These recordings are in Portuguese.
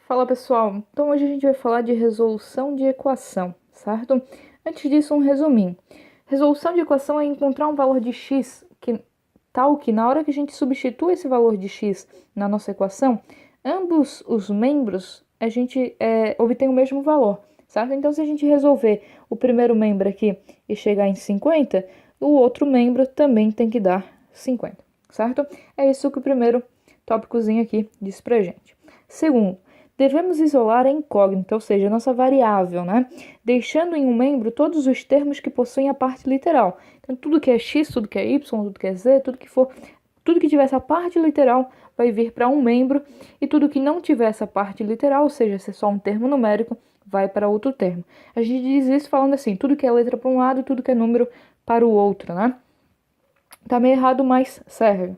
Fala pessoal, então hoje a gente vai falar de resolução de equação, certo? Antes disso, um resuminho. Resolução de equação é encontrar um valor de x tal que na hora que a gente substitui esse valor de x na nossa equação, ambos os membros a gente obtém o mesmo valor, certo? Então se a gente resolver o primeiro membro aqui e chegar em 50, o outro membro também tem que dar 50, certo? É isso que o primeiro tópicozinho aqui diz pra gente. Segundo, devemos isolar a incógnita, ou seja, a nossa variável, né? Deixando em um membro todos os termos que possuem a parte literal. Então, tudo que é x, tudo que é y, tudo que é z, tudo que tiver essa parte literal vai vir para um membro, e tudo que não tiver essa parte literal, ou seja, se é só um termo numérico, vai para outro termo. A gente diz isso falando assim, tudo que é letra para um lado, tudo que é número para o outro, né? Tá meio errado, mas serve.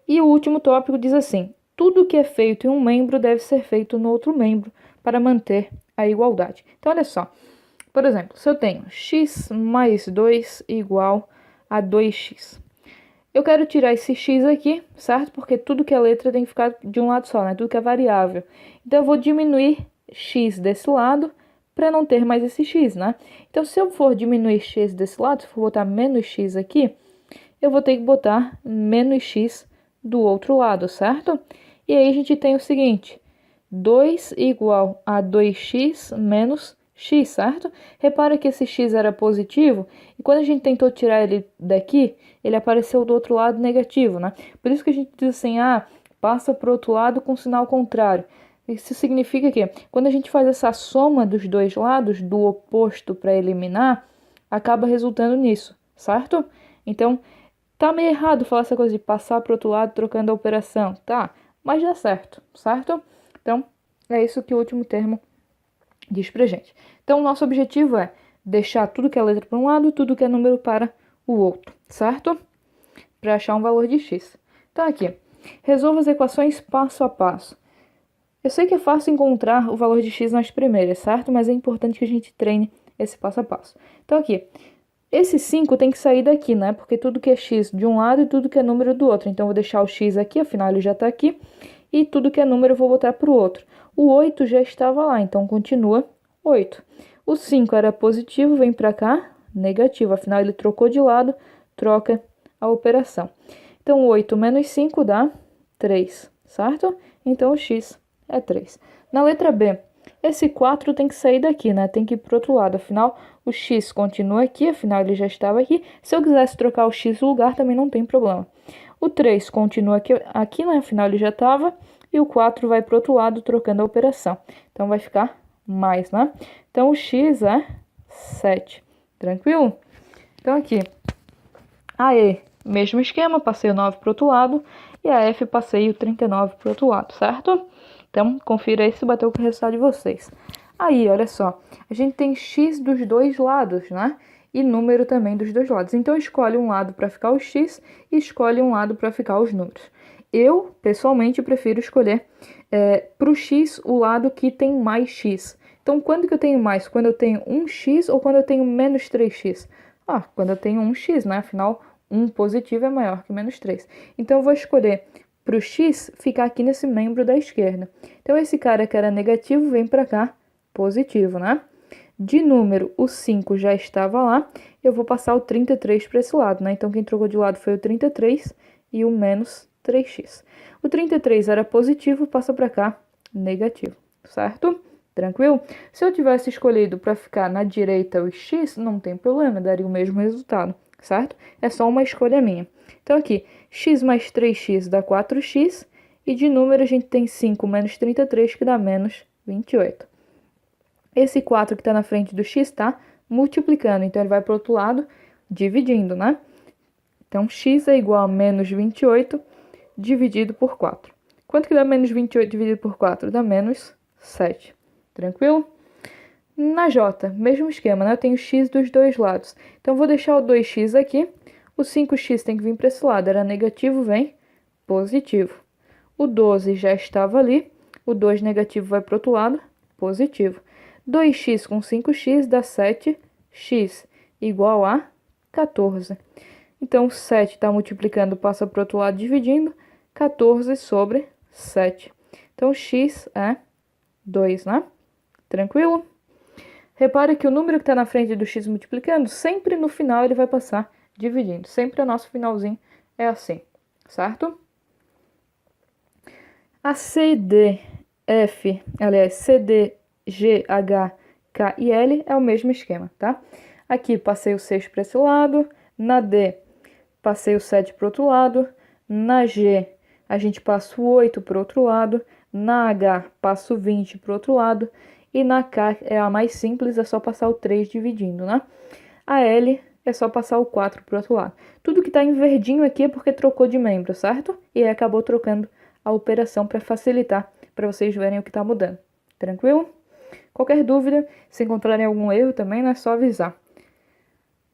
E o último tópico diz assim: tudo que é feito em um membro deve ser feito no outro membro para manter a igualdade. Então, olha só. Por exemplo, se eu tenho x mais 2 igual a 2x. Eu quero tirar esse x aqui, certo? Porque tudo que é letra tem que ficar de um lado só, né? Tudo que é variável. Então, eu vou diminuir x desse lado para não ter mais esse x, né? Então, se eu for diminuir x desse lado, se eu for botar menos x aqui, eu vou ter que botar menos x do outro lado, certo? E aí a gente tem o seguinte, 2 igual a 2x menos x, certo? Repara que esse x era positivo, e quando a gente tentou tirar ele daqui, ele apareceu do outro lado negativo, né? Por isso que a gente diz assim, passa para o outro lado com sinal contrário. Isso significa que, quando a gente faz essa soma dos dois lados, do oposto para eliminar, acaba resultando nisso, certo? Então, tá meio errado falar essa coisa de passar para o outro lado trocando a operação, tá? Mas dá certo, certo? Então, é isso que o último termo diz pra gente. Então, o nosso objetivo é deixar tudo que é letra para um lado, tudo que é número para o outro, certo? Para achar um valor de x. Então, aqui, resolva as equações passo a passo. Eu sei que é fácil encontrar o valor de x nas primeiras, certo? Mas é importante que a gente treine esse passo a passo. Então, aqui, esse 5 tem que sair daqui, né? Porque tudo que é x de um lado e tudo que é número do outro. Então, eu vou deixar o x aqui, afinal ele já está aqui. E tudo que é número eu vou botar para o outro. O 8 já estava lá, então continua 8. O 5 era positivo, vem para cá, negativo. Afinal, ele trocou de lado, troca a operação. Então, 8 menos 5 dá 3, certo? Então, o x é 3. Na letra B, esse 4 tem que sair daqui, né? Tem que ir para o outro lado. Afinal, o x continua aqui, afinal ele já estava aqui. Se eu quisesse trocar o x no lugar, também não tem problema. O 3 continua aqui, né? Afinal ele já estava. E o 4 vai para o outro lado, trocando a operação. Então, vai ficar mais, né? Então, o x é 7. Tranquilo? Então, aqui, a E, mesmo esquema, passei o 9 para o outro lado. E a F, passei o 39 para o outro lado, certo? Então, confira aí se bateu com o resultado de vocês. Aí, olha só, a gente tem x dos dois lados, né? E número também dos dois lados. Então, escolhe um lado para ficar o x e escolhe um lado para ficar os números. Eu, pessoalmente, prefiro escolher para o x o lado que tem mais x. Então, quando que eu tenho mais? Quando eu tenho 1x ou quando eu tenho menos 3x? Quando eu tenho 1x, né? Afinal, 1 positivo é maior que menos 3. Então, eu vou escolher para o x ficar aqui nesse membro da esquerda. Então, esse cara que era negativo vem para cá, positivo, né? De número, o 5 já estava lá, eu vou passar o 33 para esse lado, né? Então, quem trocou de lado foi o 33 e o menos 3x. O 33 era positivo, passa para cá, negativo, certo? Tranquilo? Se eu tivesse escolhido para ficar na direita o x, não tem problema, daria o mesmo resultado, certo? É só uma escolha minha. Então, aqui, x mais 3x dá 4x, e de número a gente tem 5 menos 33, que dá menos 28. Esse 4 que está na frente do x está multiplicando, então ele vai para o outro lado, dividindo, né? Então, x é igual a menos 28 dividido por 4. Quanto que dá menos 28 dividido por 4? Dá menos 7. Tranquilo? Na J, mesmo esquema, né? Eu tenho x dos dois lados. Então, vou deixar o 2x aqui. O 5x tem que vir para esse lado. Era negativo, vem positivo. O 12 já estava ali. O 2 negativo vai para o outro lado, positivo. 2x com 5x dá 7x, igual a 14. Então, 7 está multiplicando, passa para o outro lado, dividindo. 14 sobre 7. Então, x é 2, né? Tranquilo? Repare que o número que está na frente do x multiplicando, sempre no final ele vai passar dividindo. Sempre o nosso finalzinho é assim, certo? A C, D, F, aliás, C, D, G, H, K e L é o mesmo esquema, tá? Aqui passei o 6 para esse lado, na D passei o 7 para o outro lado, na G a gente passa o 8 para o outro lado, na H passa o 20 para o outro lado, e na K é a mais simples, é só passar o 3 dividindo, né? A L é só passar o 4 para o outro lado. Tudo que está em verdinho aqui é porque trocou de membro, certo? E aí acabou trocando a operação para facilitar, para vocês verem o que está mudando. Tranquilo? Qualquer dúvida, se encontrarem algum erro também, é só avisar.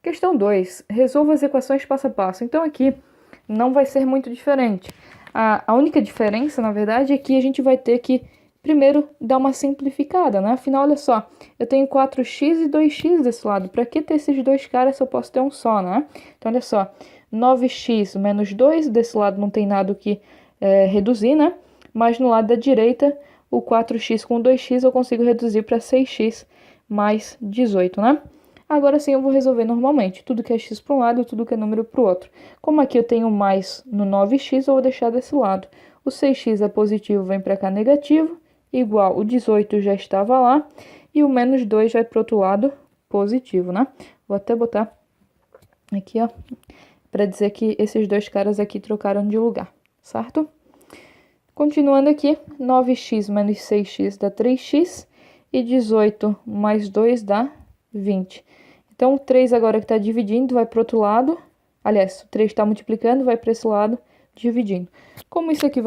Questão 2. Resolva as equações passo a passo. Então aqui não vai ser muito diferente. A única diferença, na verdade, é que a gente vai ter que primeiro dar uma simplificada, né? Afinal, olha só, eu tenho 4x e 2x desse lado. Para que ter esses dois caras se eu posso ter um só, né? Então, olha só, 9x menos 2, desse lado não tem nada o que reduzir, né? Mas no lado da direita, o 4x com 2x eu consigo reduzir para 6x mais 18, né? Agora sim eu vou resolver normalmente, tudo que é x para um lado e tudo que é número para o outro. Como aqui eu tenho mais no 9x, eu vou deixar desse lado. O 6x é positivo, vem para cá negativo, igual o 18 já estava lá, e o menos 2 vai para o outro lado, positivo, né? Vou até botar aqui, ó, para dizer que esses dois caras aqui trocaram de lugar, certo? Continuando aqui, 9x menos 6x dá 3x, e 18 mais 2 dá 20. Então, o 3 agora que está dividindo vai para o outro lado. Aliás, o 3 está multiplicando, vai para esse lado, dividindo. Como isso aqui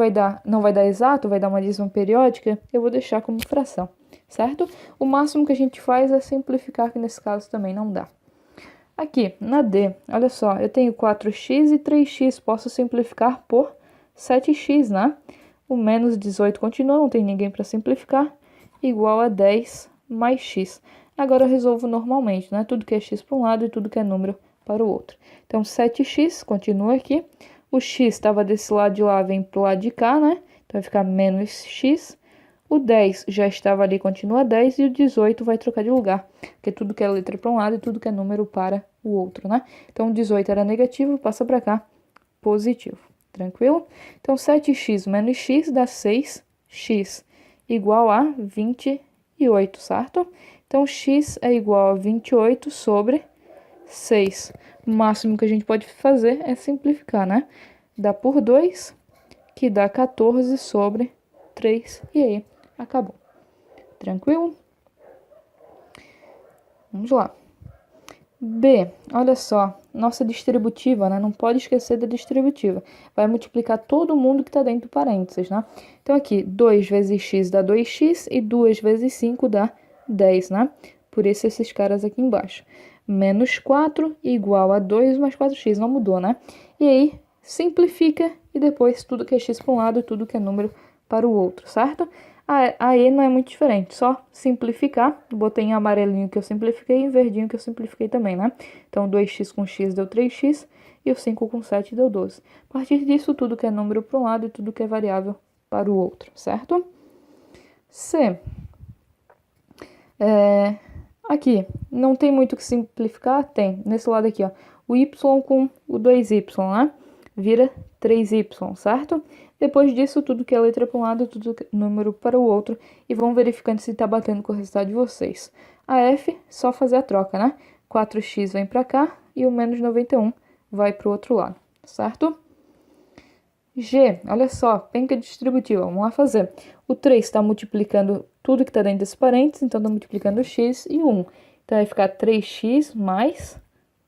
não vai dar exato, vai dar uma divisão periódica, eu vou deixar como fração, certo? O máximo que a gente faz é simplificar, que nesse caso também não dá. Aqui, na D, olha só, eu tenho 4x e 3x, posso simplificar por 7x, né? O menos 18 continua, não tem ninguém para simplificar, igual a 10 mais x. Agora eu resolvo normalmente, né? Tudo que é x para um lado e tudo que é número para o outro. Então, 7x continua aqui. O x estava desse lado de lá, vem para o lado de cá, né? Então, vai ficar menos x. O 10 já estava ali, continua 10. E o 18 vai trocar de lugar, porque tudo que é letra para um lado e tudo que é número para o outro, né? Então, o 18 era negativo, passa para cá, positivo. Tranquilo? Então, 7x menos x dá 6x, igual a 28, certo? Então, x é igual a 28 sobre 6. O máximo que a gente pode fazer é simplificar, né? Dá por 2, que dá 14 sobre 3. E aí, acabou. Tranquilo? Vamos lá. B, olha só, nossa distributiva, né? Não pode esquecer da distributiva. Vai multiplicar todo mundo que está dentro do parênteses, né? Então, aqui, 2 vezes x dá 2x e 2 vezes 5 dá 10, né? Por isso, esses caras aqui embaixo. Menos 4 igual a 2 mais 4x, não mudou, né? E aí, simplifica e depois tudo que é x para um lado e tudo que é número para o outro, certo? A E não é muito diferente, só simplificar. Botei em amarelinho que eu simplifiquei e em verdinho que eu simplifiquei também, né? Então, 2x com x deu 3x e o 5 com 7 deu 12. A partir disso, tudo que é número para um lado e tudo que é variável para o outro, certo? C. Aqui, não tem muito o que simplificar? Tem. Nesse lado aqui, ó. O y com o 2y, né? Vira 3y, certo? Depois disso, tudo que é letra para um lado, tudo que é número para o outro. E vão verificando se está batendo com o resultado de vocês. A F, só fazer a troca, né? 4x vem para cá e o menos 91 vai para o outro lado, certo? G, olha só, penca distributiva, vamos lá fazer. O 3 está multiplicando tudo que está dentro desse parênteses, então está multiplicando x e 1. Então vai ficar 3x mais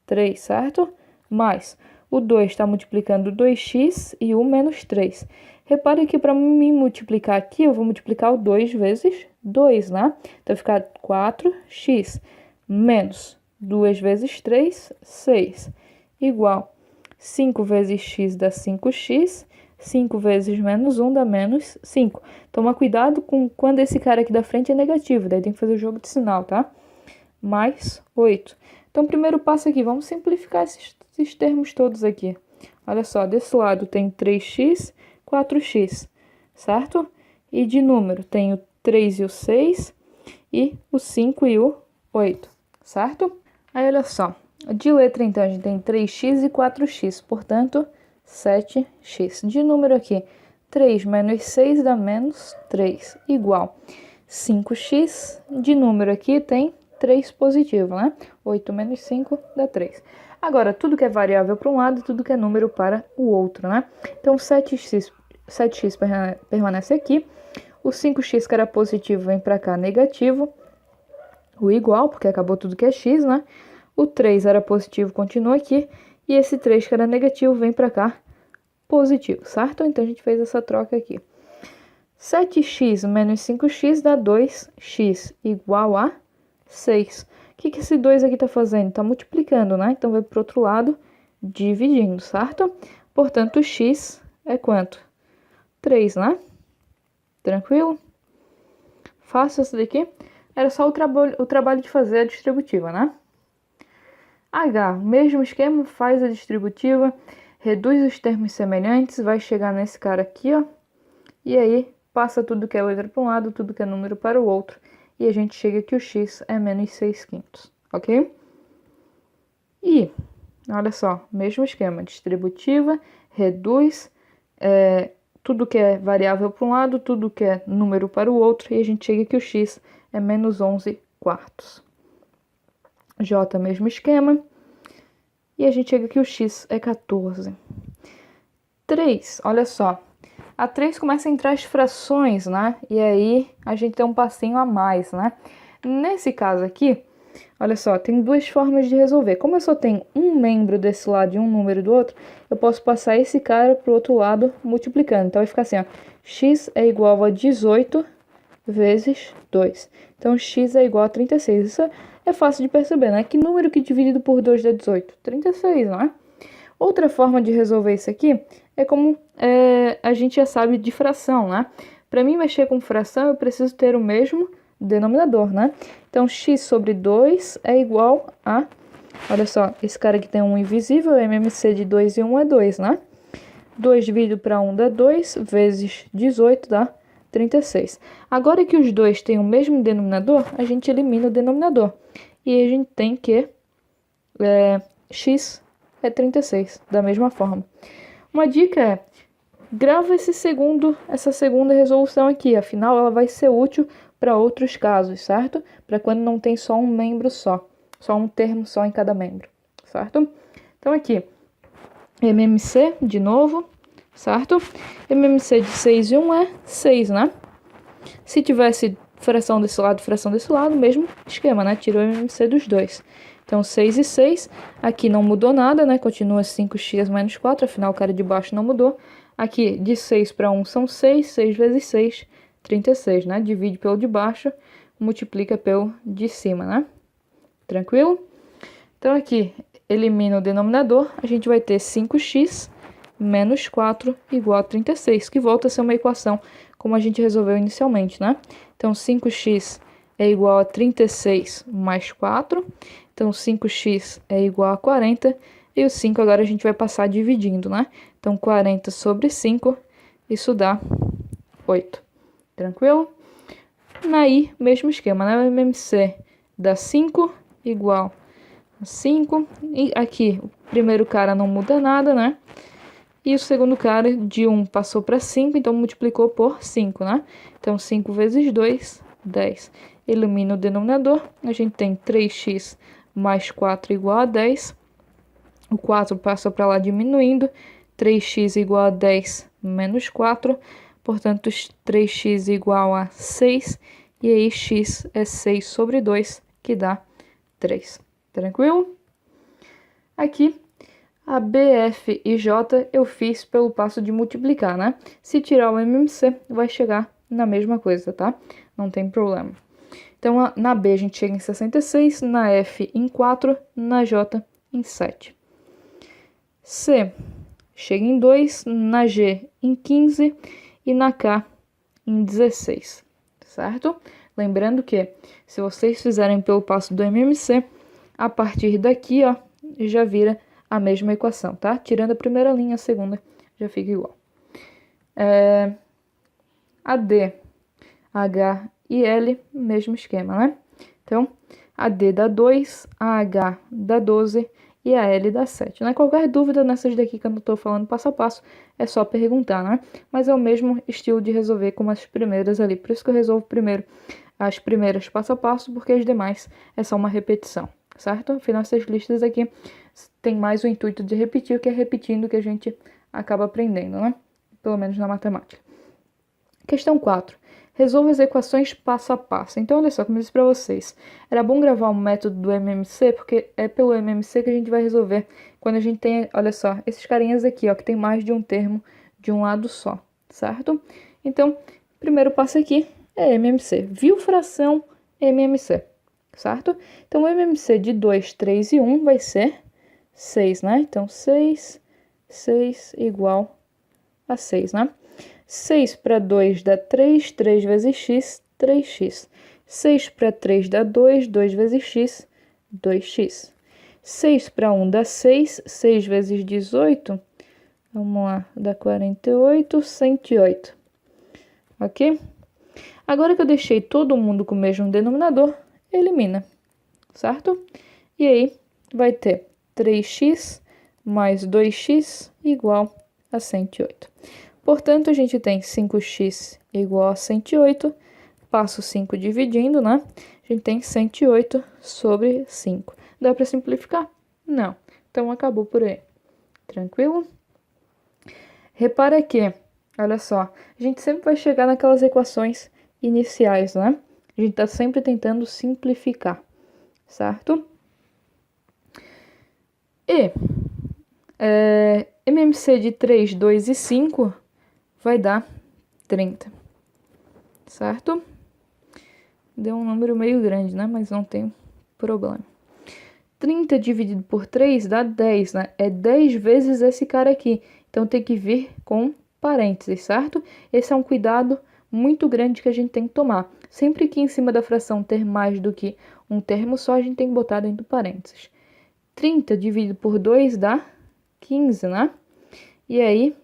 3, certo? Mais o 2 está multiplicando 2x e 1 menos 3. Repare que para me multiplicar aqui, eu vou multiplicar o 2 vezes 2, né? Então vai ficar 4x menos 2 vezes 3, 6, igual 5 vezes x dá 5x, 5 vezes menos 1 dá menos 5. Toma cuidado com quando esse cara aqui da frente é negativo, daí tem que fazer o jogo de sinal, tá? Mais 8. Então, primeiro passo aqui, vamos simplificar esses termos todos aqui. Olha só, desse lado tem 3x, 4x, certo? E de número, tenho 3 e o 6, e o 5 e o 8, certo? Aí, olha só, de letra, então, a gente tem 3x e 4x, portanto, 7x. De número aqui, 3 menos 6 dá menos 3, igual 5x. De número aqui tem 3 positivo, né? 8 menos 5 dá 3. Agora, tudo que é variável para um lado e tudo que é número para o outro, né? Então, 7x permanece aqui. O 5x que era positivo vem para cá negativo. O igual, porque acabou tudo que é x, né? O 3 era positivo, continua aqui. E esse 3 que era negativo vem para cá positivo, certo? Então, a gente fez essa troca aqui. 7x menos 5x dá 2x, igual a 6. O que esse 2 aqui está fazendo? Está multiplicando, né? Então, vai para o outro lado, dividindo, certo? Portanto, x é quanto? 3, né? Tranquilo? Fácil essa daqui? Era só o trabalho de fazer a distributiva, né? H, mesmo esquema, faz a distributiva, reduz os termos semelhantes, vai chegar nesse cara aqui, ó. E aí, passa tudo que é letra para um lado, tudo que é número para o outro. E a gente chega que o x é menos 6/5, ok? E, olha só, mesmo esquema, distributiva, reduz tudo que é variável para um lado, tudo que é número para o outro, e a gente chega que o x é menos 11/4. J, mesmo esquema, e a gente chega que o x é 14. 3, olha só, a 3 começa a entrar as frações, né? E aí a gente tem um passinho a mais, né? Nesse caso aqui, olha só, tem duas formas de resolver. Como eu só tenho um membro desse lado e um número do outro, eu posso passar esse cara para o outro lado multiplicando. Então vai ficar assim, ó, x é igual a 18 vezes 2. Então x é igual a 36. Isso é fácil de perceber, né? Que número que dividido por 2 dá 18? 36, não é? Outra forma de resolver isso aqui é como a gente já sabe de fração, né? Para mim mexer com fração, eu preciso ter o mesmo denominador, né? Então, x sobre 2 é igual a... Olha só, esse cara aqui tem um invisível, MMC de 2 e 1 é 2, né? 2 dividido para 1 dá 2, vezes 18 dá 36. Agora que os dois têm o mesmo denominador, a gente elimina o denominador. E a gente tem que x é 36, da mesma forma. Uma dica é, grava essa segunda resolução aqui, afinal ela vai ser útil para outros casos, certo? Para quando não tem só um membro só um termo só em cada membro, certo? Então aqui, MMC de novo, certo? MMC de 6 e 1 é 6, né? Se tivesse fração desse lado, mesmo esquema, né? Tirou o MMC dos dois. Então, 6 e 6, aqui não mudou nada, né? Continua 5x menos 4, afinal o cara de baixo não mudou. Aqui, de 6 para 1 são 6, 6 vezes 6, 36, né? Divide pelo de baixo, multiplica pelo de cima, né? Tranquilo? Então, aqui, elimina o denominador, a gente vai ter 5x menos 4 igual a 36, que volta a ser uma equação como a gente resolveu inicialmente, né? Então, 5x é igual a 36 mais 4. Então, 5x é igual a 40. E o 5 agora a gente vai passar dividindo, né? Então, 40 sobre 5, isso dá 8. Tranquilo? Aí, mesmo esquema, né? O MMC dá 5 igual a 5. E aqui, o primeiro cara não muda nada, né? E o segundo cara de 1 passou para 5, então multiplicou por 5, né? Então, 5 vezes 2, 10. Elimina o denominador, a gente tem 3x mais 4 igual a 10. O 4 passa para lá diminuindo, 3x igual a 10 menos 4. Portanto, 3x igual a 6. E aí, x é 6 sobre 2, que dá 3. Tranquilo? Aqui, a B, F e J eu fiz pelo passo de multiplicar, né? Se tirar o MMC, vai chegar na mesma coisa, tá? Não tem problema. Então, na B a gente chega em 66, na F em 4, na J em 7. C chega em 2, na G em 15 e na K em 16, certo? Lembrando que, se vocês fizerem pelo passo do MMC, a partir daqui, ó, já vira a mesma equação, tá? Tirando a primeira linha, a segunda já fica igual. A D, H e L, mesmo esquema, né? Então, a D dá 2, a H dá 12 e a L dá 7, né? Qualquer dúvida nessas daqui que eu não estou falando passo a passo, é só perguntar, né? Mas é o mesmo estilo de resolver como as primeiras ali. Por isso que eu resolvo primeiro as primeiras passo a passo, porque as demais é só uma repetição, certo? Afinal, essas listas aqui tem mais o intuito de repetir, que é repetindo que a gente acaba aprendendo, né? Pelo menos na matemática. Questão 4. Resolva as equações passo a passo. Então, olha só, como eu disse para vocês, era bom gravar um método do MMC, porque é pelo MMC que a gente vai resolver quando a gente tem, olha só, esses carinhas aqui, ó, que tem mais de um termo de um lado só, certo? Então, primeiro passo aqui é MMC. Viu fração MMC, certo? Então, o MMC de 2, 3 e 1 vai ser 6, né? Então, 6 igual a 6, né? 6 para 2 dá 3, 3 vezes x, 3x. 6 para 3 dá 2, 2 vezes x, 2x. 6 para 1 dá 6, 6 vezes 18, vamos lá, dá 48, 108. Ok? Agora que eu deixei todo mundo com o mesmo denominador, elimina, certo? E aí, vai ter 3x mais 2x igual a 108. Portanto, a gente tem 5x igual a 108, passo 5 dividindo, né? A gente tem 108 sobre 5. Dá para simplificar? Não. Então, acabou por aí. Tranquilo? Repara que, olha só, a gente sempre vai chegar naquelas equações iniciais, né? A gente está sempre tentando simplificar, certo? E MMC de 3, 2 e 5 vai dar 30, certo? Deu um número meio grande, né? Mas não tem problema. 30 dividido por 3 dá 10, né? É 10 vezes esse cara aqui. Então, tem que vir com parênteses, certo? Esse é um cuidado muito grande que a gente tem que tomar. Sempre que em cima da fração ter mais do que um termo só, a gente tem que botar dentro do parênteses. 30 dividido por 2 dá 15, né? E aí,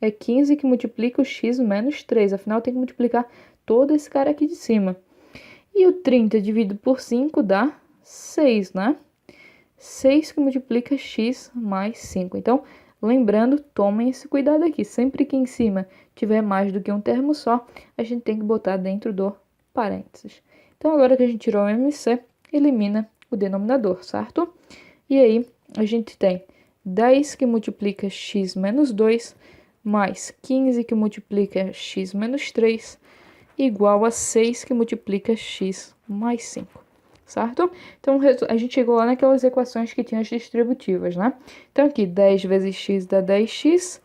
é 15 que multiplica o x menos 3. Afinal, tem que multiplicar todo esse cara aqui de cima. E o 30 dividido por 5 dá 6, né? 6 que multiplica x mais 5. Então, lembrando, tomem esse cuidado aqui. Sempre que em cima tiver mais do que um termo só, a gente tem que botar dentro do parênteses. Então, agora que a gente tirou o MC, elimina o denominador, certo? E aí, a gente tem 10 que multiplica x menos 2, mais 15 que multiplica x menos 3, igual a 6 que multiplica x mais 5, certo? Então, a gente chegou lá naquelas equações que tinham as distributivas, né? Então, aqui, 10 vezes x dá 10x,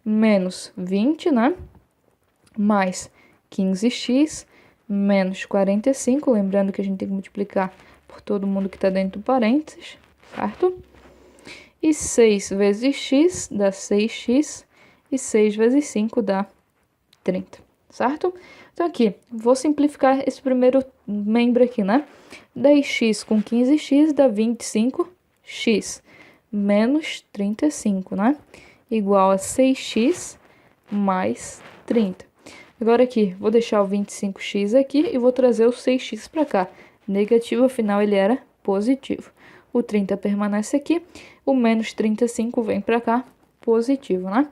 menos 20, né? Mais 15x, menos 45, lembrando que a gente tem que multiplicar por todo mundo que está dentro do parênteses, certo? E 6 vezes x dá 6x, e 6 vezes 5 dá 30, certo? Então, aqui, vou simplificar esse primeiro membro aqui, né? 10x com 15x dá 25x, menos 35, né? Igual a 6x mais 30. Agora aqui, vou deixar o 25x aqui e vou trazer o 6x para cá. Negativo, afinal, ele era positivo. O 30 permanece aqui, o menos 35 vem para cá, positivo, né?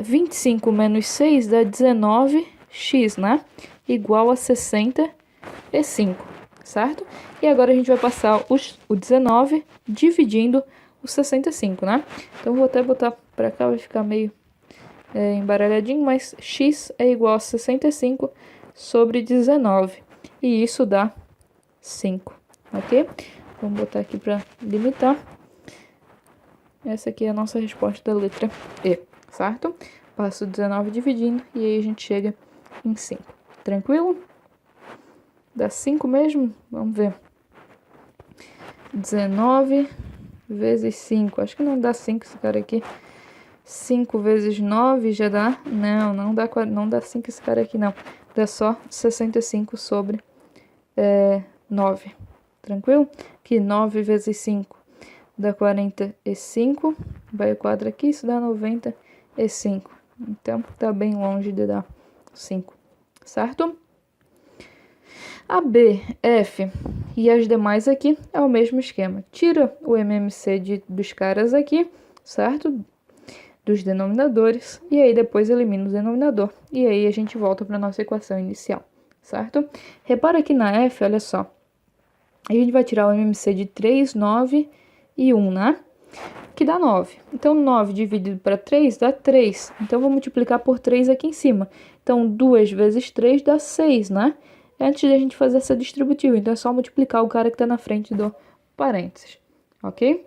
25 menos 6 dá 19x, né? Igual a 65, certo? E agora a gente vai passar o 19 dividindo o 65, né? Então, vou até botar para cá, vai ficar meio embaralhadinho, mas x é igual a 65 sobre 19. E isso dá 5, ok? Vamos botar aqui para limitar. Essa aqui é a nossa resposta da letra E, certo? Passo 19 dividindo e aí a gente chega em 5. Tranquilo? Dá 5 mesmo? Vamos ver. 19 vezes 5. Acho que não dá 5 esse cara aqui. 5 vezes 9 já dá? Não dá 5 esse cara aqui, não. Dá só 65 sobre 9. Tranquilo? Aqui, 9 vezes 5 dá 45. Vai o quadro aqui, isso dá 95. Então, tá bem longe de dar 5. Certo? A B, F e as demais aqui é o mesmo esquema. Tira o MMC dos caras aqui, certo? Dos denominadores. E aí depois elimina o denominador. E aí a gente volta para a nossa equação inicial, certo? Repara aqui na F, olha só. A gente vai tirar o MMC de 3, 9 e 1, né? Que dá 9. Então, 9 dividido para 3 dá 3. Então, vou multiplicar por 3 aqui em cima. Então, 2 vezes 3 dá 6, né? Antes de a gente fazer essa distributiva. Então, é só multiplicar o cara que está na frente do parênteses. Ok?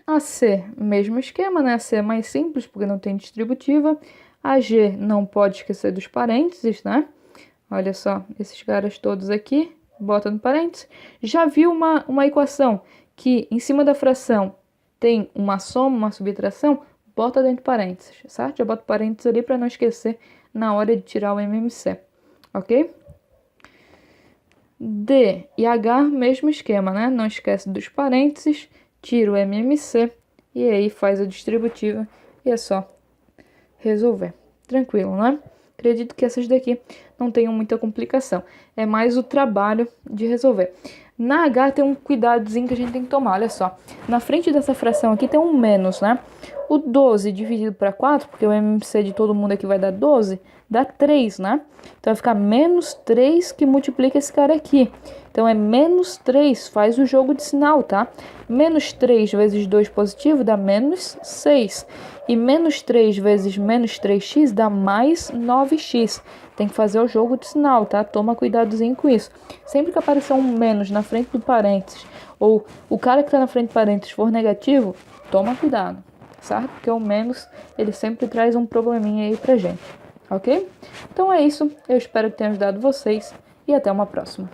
A C, mesmo esquema, né? A C é mais simples, porque não tem distributiva. A G, não pode esquecer dos parênteses, né? Olha só, esses caras todos aqui, bota no parênteses. Já viu uma equação que em cima da fração tem uma soma, uma subtração? Bota dentro do parênteses, certo? Já bota parênteses ali para não esquecer na hora de tirar o MMC, ok? D e H, mesmo esquema, né? Não esquece dos parênteses, tira o MMC e aí faz a distributiva e é só resolver. Tranquilo, né? Acredito que essas daqui não tenham muita complicação. É mais o trabalho de resolver. Na H tem um cuidadozinho que a gente tem que tomar, olha só. Na frente dessa fração aqui tem um menos, né? O 12 dividido para 4, porque o MMC de todo mundo aqui vai dar 12, dá 3, né? Então vai ficar menos 3 que multiplica esse cara aqui. Então é menos 3, faz o jogo de sinal, tá? Menos 3 vezes 2 positivo dá menos 6. E menos 3 vezes menos 3x dá mais 9x. Tem que fazer o jogo de sinal, tá? Toma cuidadozinho com isso. Sempre que aparecer um menos na frente do parênteses, ou o cara que está na frente do parênteses for negativo, toma cuidado, certo? Porque o menos, ele sempre traz um probleminha aí pra gente, ok? Então é isso. Eu espero que tenha ajudado vocês e até uma próxima.